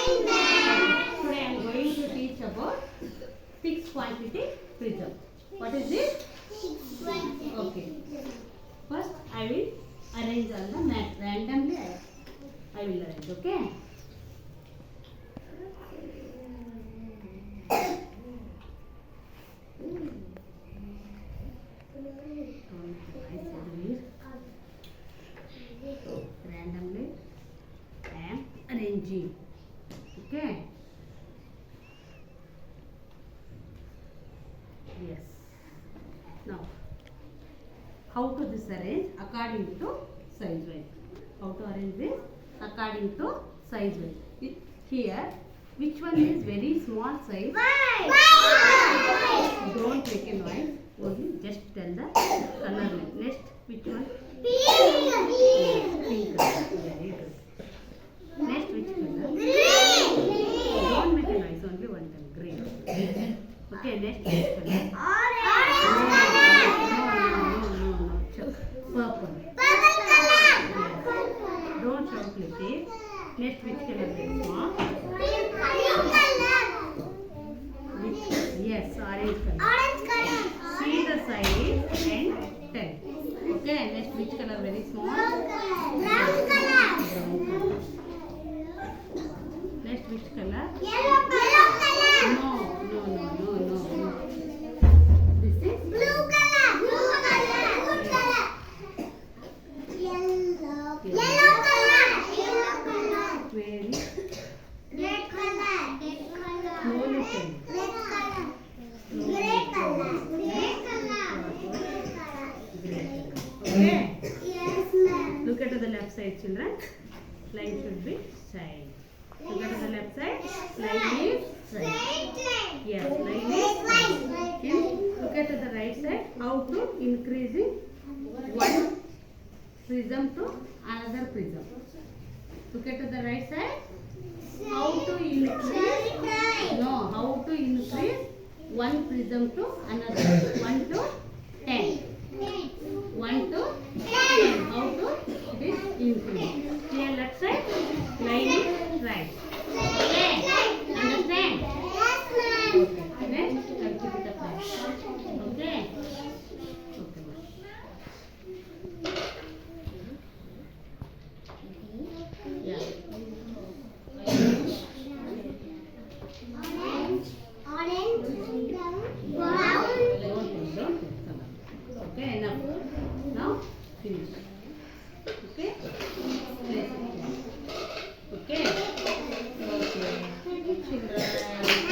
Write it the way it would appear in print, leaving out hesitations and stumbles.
Today I am going to teach about fixed quantity prism. What is it? Okay. First I will arrange on the mat. Randomly I will arrange. Okay. Randomly I am arranging. Okay. Yes. Now, how to this arrange according to size wise. How to arrange this according to size wise. Here, which one is very small size? Don't make a noise. Only just tell the color name. Next, which one? Pink color. Very good. Next, which color? Don't make a noise. Only one time. Green. Okay. Next, which color? No. Purple. Don't shout like it. Next, which color is small? Yes, orange color. See the size and tell. Okay, next which color very small? Brown color. Next which color? Yellow color. No. This is blue color. Yellow color. Very. Red color. Slowly tell. Okay. Yes, ma'am. Look at the left side, children. Line should be straight. Look at the left side. Line is straight. Yes, line is straight. Okay. Look at the right side. How to increasing one prism to another prism. Look at the right side. How to increase? No. How to increase one prism to another? 1 to 10. 1 to 10. How to this increase? Here left side, line is right. Okay. Understand? Okay. Next, I'll keep it apart. Okay. Yeah. Okay, enough. Now finish. Okay? Place it here. Okay? Okay. Children.